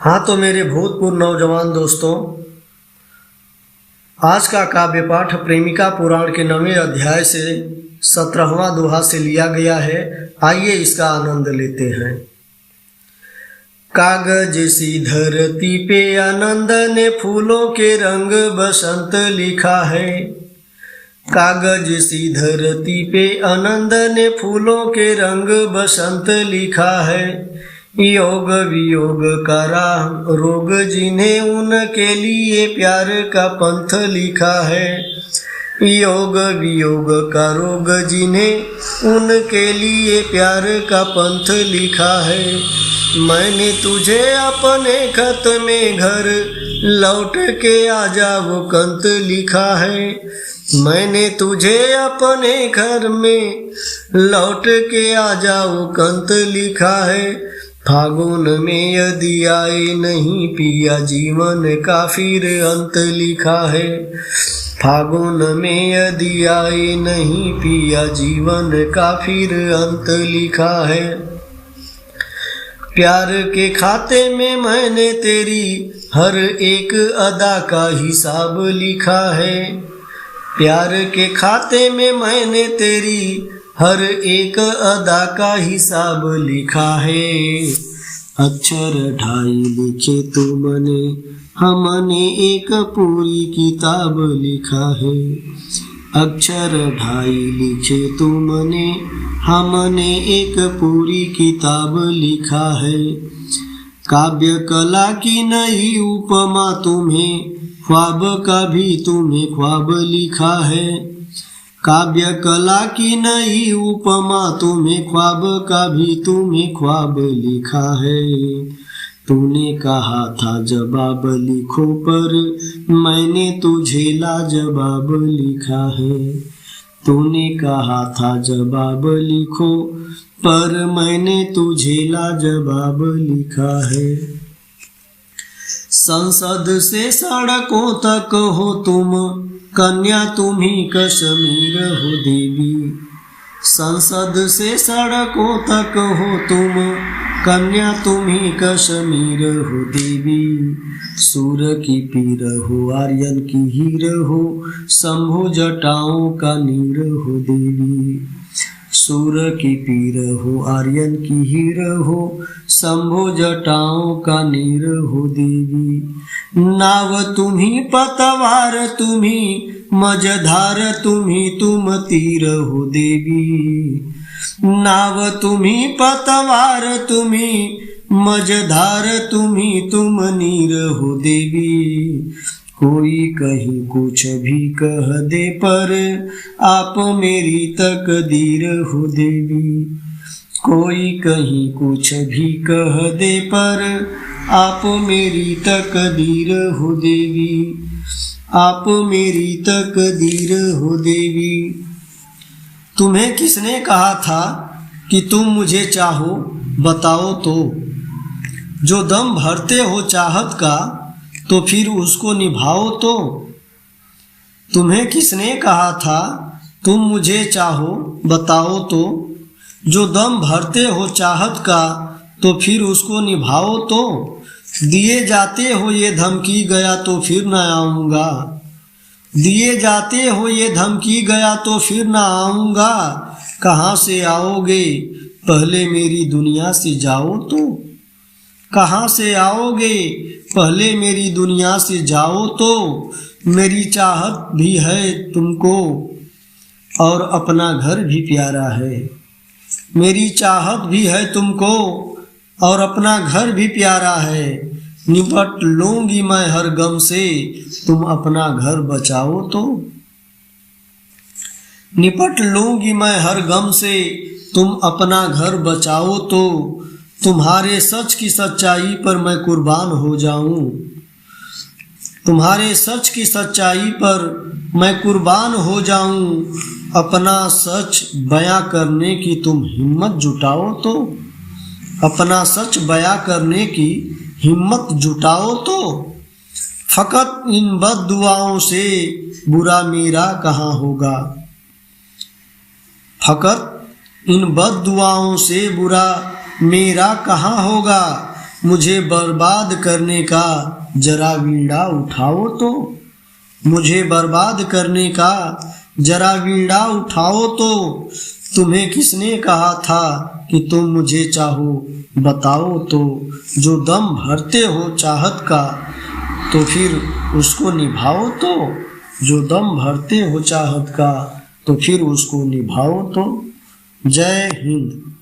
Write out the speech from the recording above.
हाँ तो मेरे भूतपूर्व नौजवान दोस्तों, आज का काव्य पाठ प्रेमिका पुराण के 9वें अध्याय से 17वां दोहा से लिया गया है। आइए इसका आनंद लेते हैं। कागज सी धरती पे आनंद ने फूलों के रंग बसंत लिखा है। कागज सी धरती पे आनंद ने फूलों के रंग बसंत लिखा है। योग वियोग का राह रोग जिन्हें उनके लिए प्यार का पंथ लिखा है। योग वियोग का रोग जिन्हें उनके लिए प्यार का पंथ लिखा है। मैंने तुझे अपने खत में घर लौट के आ जाओ कंत लिखा है। मैंने तुझे अपने घर में लौट के आ जाओ कंत लिखा है। फागुन में यदि आए नहीं पिया जीवन का फिर अंत लिखा है। फागुन में यदि आए नहीं पिया जीवन का फिर अंत लिखा है। प्यार के खाते में मैंने तेरी हर एक अदा का हिसाब लिखा है। प्यार के खाते में मैंने तेरी हर एक अदा का हिसाब लिखा है। अक्षर ढाई लिखे तुमने हमने एक पूरी किताब लिखा है। अक्षर ढाई लिखे तुमने हमने एक पूरी किताब लिखा है। काव्य कला की नई उपमा तुम्हें ख्वाब का भी तुम्हें ख्वाब लिखा है। काव्य कला की नई उपमा तुम्हें ख्वाब का भी तुम्हें ख्वाब लिखा है। तूने कहा था जवाब लिखो पर मैंने तुझे लाजवाब लिखा है। तूने कहा था जवाब लिखो पर मैंने तुझे लाजवाब लिखा है। संसद से सड़कों तक हो तुम कन्या तुम्ही कश्मीर हो देवी। संसद से सड़कों तक हो तुम कन्या तुम्ही कश्मीर हो देवी। सूर की पीर हो आर्यन की हीर हो शंभु जटाओं का नीर हो देवी। सूर की पीर हो आर्यन की हीर हो शंभु जटाओं का नीर हो देवी। नाव तुम्ही पतवार तुम्ही मझधार तुम्ही तुम तीर हो देवी। नाव तुम्ही पतवार तुम्ही मझधार तुम्ही तुम नीर हो देवी। कोई कहीं कुछ भी कह दे पर आप मेरी तकदीर हो देवी। कोई कहीं कुछ भी कह दे पर आप मेरी तकदीर हो देवी। आप मेरी तकदीर हो देवी। तुम्हें किसने कहा था कि तुम मुझे चाहो बताओ तो। जो दम भरते हो चाहत का तो फिर उसको निभाओ तो। तुम्हें किसने कहा था तुम मुझे चाहो बताओ तो। जो दम भरते हो चाहत का तो फिर उसको निभाओ तो। दिए जाते हो ये धमकी गया तो फिर न आऊँगा। दिए जाते हो ये धमकी गया तो फिर न आऊँगा। कहाँ से आओगे पहले मेरी दुनिया से जाओ तो। कहाँ से आओगे पहले मेरी दुनिया से जाओ तो। मेरी चाहत भी है तुमको और अपना घर भी प्यारा है। मेरी चाहत भी है तुमको और अपना घर भी प्यारा है। निपट लूंगी मैं हर गम से तुम अपना घर बचाओ तो। निपट लूंगी मैं हर गम से तुम अपना घर बचाओ तो। तुम्हारे सच की सच्चाई पर मैं कुर्बान हो जाऊं। तुम्हारे सच की सच्चाई पर मैं कुर्बान हो जाऊं। अपना सच बयां करने की तुम हिम्मत जुटाओ तो। अपना सच बयां करने की हिम्मत जुटाओ तो। फकत इन बद्दुआओं से बुरा मेरा कहाँ होगा। फकत इन बद्दुआओं से बुरा मेरा कहाँ होगा। मुझे बर्बाद करने का जरा बीड़ा उठाओ तो, मुझे बर्बाद करने का जरा बीड़ा उठाओ तो। तुम्हें किसने कहा था कि तुम मुझे चाहो, बताओ तो। जो दम भरते हो चाहत का तो फिर उसको निभाओ तो, जो दम भरते हो चाहत का तो फिर उसको निभाओ तो। जय हिंद।